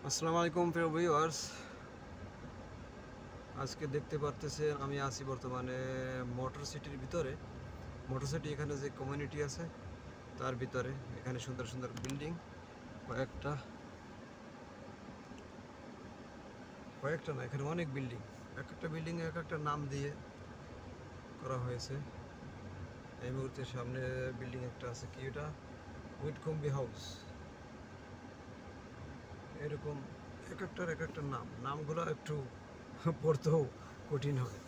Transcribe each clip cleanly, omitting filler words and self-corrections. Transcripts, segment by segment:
আসসালামু আলাইকুম প্রিয় ভিউয়ার্স। আজকে দেখতে পারতেছেন আমি আছি বর্তমানে মোটর সিটির ভিতরে। মোটর সিটি এখানে যে কমিউনিটি আছে তার ভিতরে। এখানে সুন্দর সুন্দর বিল্ডিং কয়েকটা কয়েকটা না, এখানে অনেক বিল্ডিং। এক একটা বিল্ডিং এক একটা নাম দিয়ে করা হয়েছে। এই মুহূর্তে সামনে বিল্ডিং একটা আছে, কি এটা, উইটকম্বি হাউস। এরকম এক একটা নামগুলো একটু পড়তেও কঠিন হয়।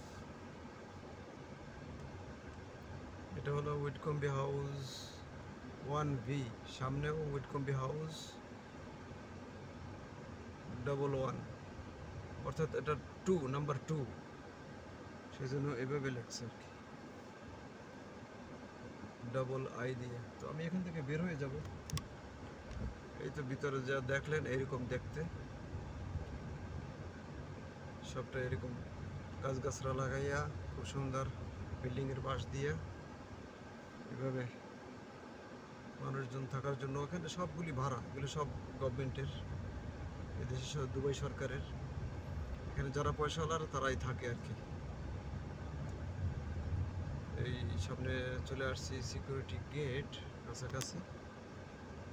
এটা হলো উইটকম্বি হাউস 1V, সামনেও উইটকম্বি হাউস 11, অর্থাৎ এটা নাম্বার 2, সেই জন্য এভাবে লেখছে আর কি, I দিয়ে। তো আমি এখান থেকে বের হয়ে যাব। এই তো ভিতরে যা দেখলেন এইরকম দেখতে, সবটা এরকম গাছগাছরা লাগাইয়া খুব সুন্দর বিল্ডিংয়ের পাশ দিয়ে এভাবে মানুষজন থাকার জন্য। ওখানে সবগুলি ভাড়া, এগুলো সব গভর্নমেন্টের, এদেশে দুবাই সরকারের। এখানে যারা পয়সাওয়ালারা তারাই থাকে আর কি। এই সামনে চলে আসছি সিকিউরিটি গেট কাছাকাছি,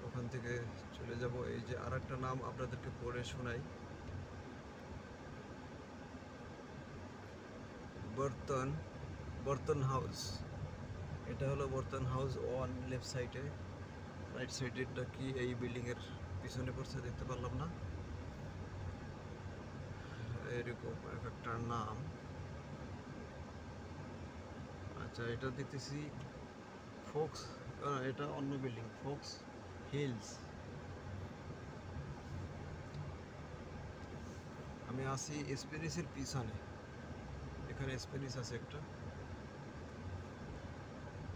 ওখান থেকে চলে যাব। এই যে আর একটা নাম আপনাদেরকে পড়ে শোনাই, বর্তন হাউস। এটা হলো বর্তন হাউস 1, লেফট সাইডে। রাইট সাইডেরটা কি এই বিল্ডিংয়ের পিছনে পড়ছে দেখতে পারলাম না। এরকম এক একটা নাম। আচ্ছা, এটা দেখতেছি ফোক্স, এটা অন্য বিল্ডিং, ফোক্স হিলস। আমি আছি স্পেনিসের পিছনে, এখানে স্পেনিস আছে একটা।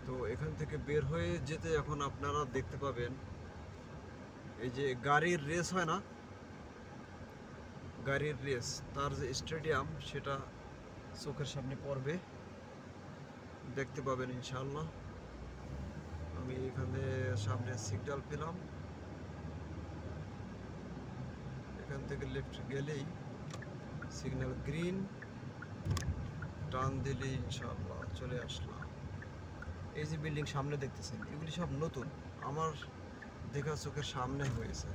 তো এখান থেকে বের হয়ে যেতে এখন আপনারা দেখতে পাবেন এই যে গাড়ির রেস হয় না, গাড়ির রেস, তার যে স্টেডিয়াম সেটা চোখের সামনে পড়বে, দেখতে পাবেন ইনশাআল্লাহ। আমি এখানে সামনে সিগন্যাল পেলাম, এখান থেকে লেফট গেলেই সিগন্যাল গ্রিন, টার্ন দিলেই ইনশাআল্লাহ চলে আসলাম। এই যে বিল্ডিং সামনে দেখতেছেন এগুলি সব নতুন, আমার দেখা চোখের সামনে হয়েছে।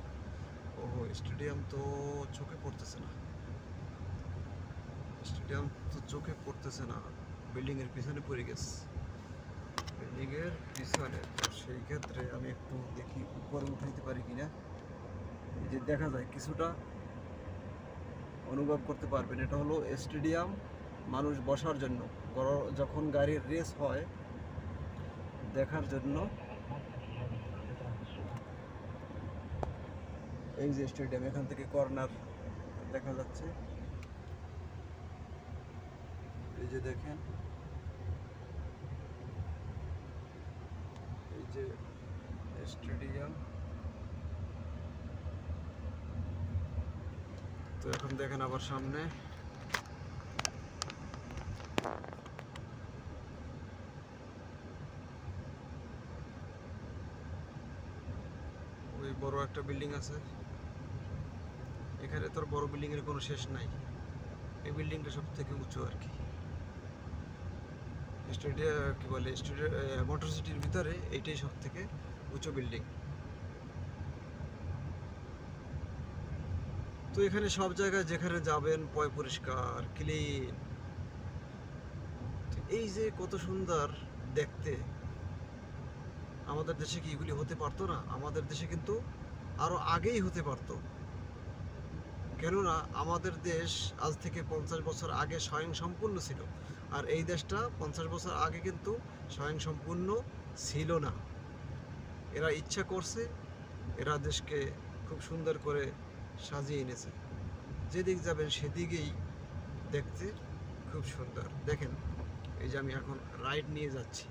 ওহো, স্টেডিয়াম তো চোখে পড়তেছে না, স্টেডিয়াম তো চোখে পড়তেছে না, বিল্ডিংয়ের পিছনে পড়ে গেছে, বিল্ডিংয়ের পিছনে। তো সেই ক্ষেত্রে আমি একটু দেখি উপরে উঠাইতে পারি কিনা। এই যে দেখা যায় কিছুটা অনুভব করতে পারবেন, এটা হলো স্টেডিয়াম, মানুষ বসার জন্য, যখন গাড়ির রেস হয় দেখার জন্য। এই যে স্টেডিয়াম, এখান থেকে কর্নার দেখা যাচ্ছে, এই যে দেখেন, এই যে স্টেডিয়াম। তো এখন দেখেন আবার সামনে ওই বড় একটা বিল্ডিং আছে। এখানে তোর বড় বিল্ডিং এর কোনো শেষ নাই, এই বিল্ডিংটা সব থেকে উঁচু আর কি। স্টেডিয়াম কি বলে, মোটর সিটির ভিতরে এইটাই সব থেকে উঁচু বিল্ডিং। তো এখানে সব জায়গায় যেখানে যাবেন পয় পরিষ্কার, ক্লিন। এই যে কত সুন্দর দেখতে। আমাদের দেশে কি এগুলি হতে পারতো না? আমাদের দেশে কিন্তু আরো আগেই হতে পারতো, কেননা আমাদের দেশ আজ থেকে 50 বছর আগে স্বয়ংসম্পূর্ণ ছিল, আর এই দেশটা 50 বছর আগে কিন্তু স্বয়ংসম্পূর্ণ ছিল না। এরা ইচ্ছা করছে, এরা দেশকে খুব সুন্দর করে সাজিয়ে এনেছে। যেদিক যাবেন সেদিকেই দেখতে খুব সুন্দর। দেখেন, এই যে আমি এখন রাইড নিয়ে যাচ্ছি,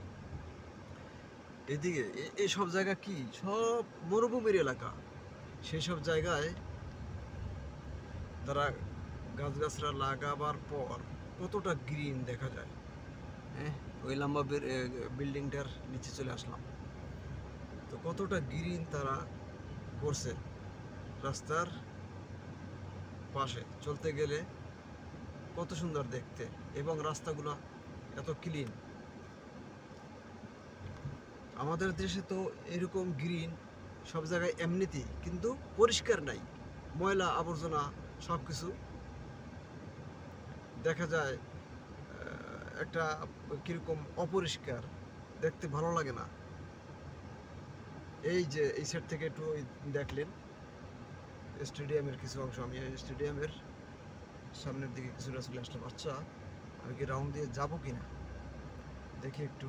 এদিকে এই সব জায়গা কি সব মরুভূমির এলাকা। সেই সব জায়গায় তারা গাছগাছরা লাগাবার পর কতটা গ্রিন দেখা যায়। হ্যাঁ, ওই লম্বা বিল্ডিংটার নিচে চলে আসলাম, তো কতটা গ্রিন তারা করছে রাস্তার পাশে চলতে গেলে কত সুন্দর দেখতে, এবং রাস্তাগুলো এত ক্লিন। আমাদের দেশে তো এরকম গ্রিন সব জায়গায় এমনিতেই, কিন্তু পরিষ্কার নাই, ময়লা আবর্জনা সব কিছু দেখা যায়, একটা কীরকম অপরিষ্কার, দেখতে ভালো লাগে না। এই যে এই সাইড থেকে একটু দেখলেন স্টেডিয়ামের কিছু অংশ। আমি স্টেডিয়ামের সামনের দিকে কিছুটা চলে আসলাম। আচ্ছা, আমি কি রাউন্ড দিয়ে যাবো কিনা দেখি একটু।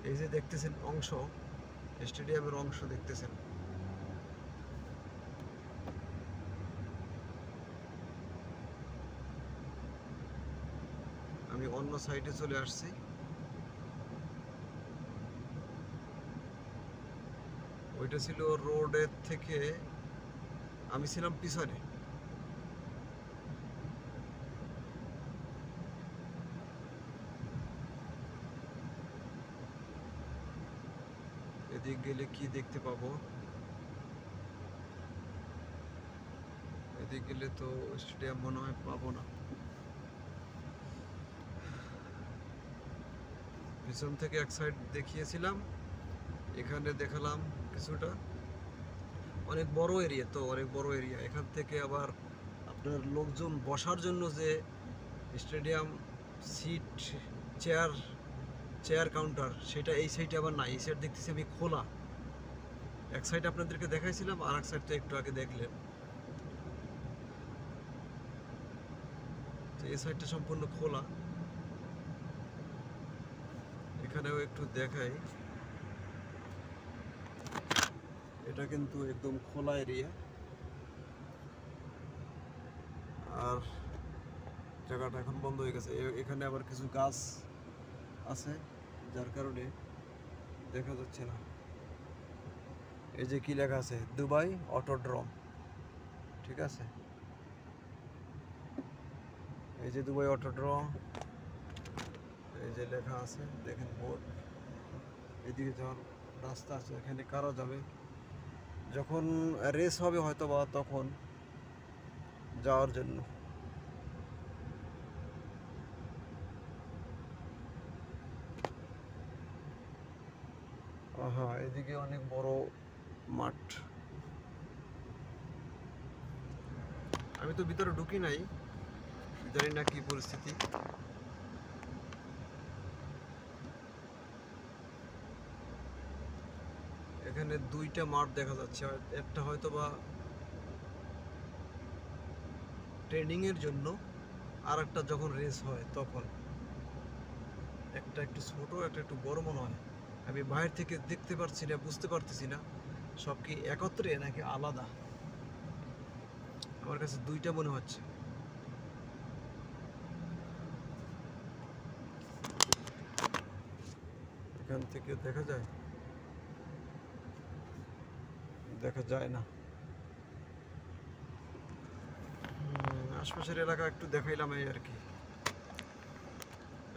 এই যে দেখতেছেন অংশ, স্টেডিয়ামের অংশ দেখতেছেন, আমি অন্য সাইডে চলে আসছি। ওইটা ছিল রোডের থেকে, আমি ছিলাম পিছনে। এদিক গেলে কি দেখতে পাবো? এদিক গেলে তো স্টেডিয়াম মনে হয় পাবো না। পিছন থেকে এক সাইড দেখিয়েছিলাম, এখানে দেখালাম কিছুটা। অনেক বড় এরিয়া তো, অনেক বড় এরিয়া। এখান থেকে আবার আপনার লোকজন বসার জন্য যে স্টেডিয়াম সিট, চেয়ার কাউন্টার, সেটা এই সাইডে আবার নাই। এই সাইড দেখতেছি আমি খোলা। এক সাইড আপনাদেরকে দেখাইছিলাম, আর এক সাইড তো একটু আগে দেখলেন। তো এই সাইডটা সম্পূর্ণ খোলা। এখানেও একটু দেখাই, এটা কিন্তু একদম খোলা এরিয়া। আর জায়গাটা এখন বন্ধ হয়ে গেছে। এখানে আবার কিছু গাছ আছে, যার কারণে দেখা যাচ্ছে না। এই যে কি লেখা আছে, দুবাই অটোড্রোম, ঠিক আছে? এই যে দুবাই অটোড্রোম, এই যে লেখা আছে, দেখেন বোর্ড। এদিকে যাওয়ার রাস্তা আছে, এখানে কারা যাবে, যখন রেস হবে হয়তো বা তখন যাওয়ার জন্য। হ্যাঁ, এদিকে অনেক বড় মাঠ। আমি তো ভিতরে ঢুকি নাই, জানি না কি পরিস্থিতি। এখানে দুইটা মাঠ দেখা যাচ্ছে, একটা হয়তো বা ট্রেনিং এর জন্য, আর একটা যখন রেস হয় তখন। একটা একটু ছোট, একটা একটু বড় মনে হয়। আমি বাইরে থেকে দেখতে পারছি না, বুঝতে পারতেছি না সব কি একত্রে নাকি আলাদা। আমার কাছে দুইটা মনে হচ্ছে। এখান থেকে দেখা যায়, দেখা যায় না। আশপাশের এলাকা একটু দেখাইলাম এই আর কি।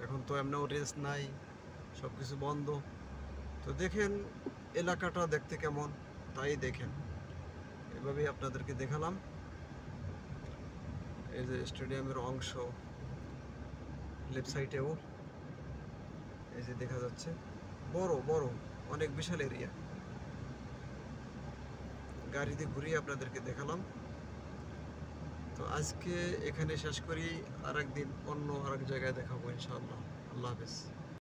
এখন তো এমনিও রেস নাই, সব কিছু বন্ধ। তো দেখেন এলাকাটা দেখতে কেমন, তাই দেখেন। এভাবেই আপনাদেরকে দেখালাম। এই যে স্টেডিয়ামের অংশ, লেফট সাইডেও এই যে দেখা যাচ্ছে, বড় বড় অনেক বিশাল এরিয়া। গাড়িতে ঘুরিয়ে আপনাদেরকে দেখালাম। তো আজকে এখানে শেষ করি, আরেকদিন অন্য আরেক জায়গায় দেখাবো ইনশাআল্লাহ। আল্লাহ হাফেজ।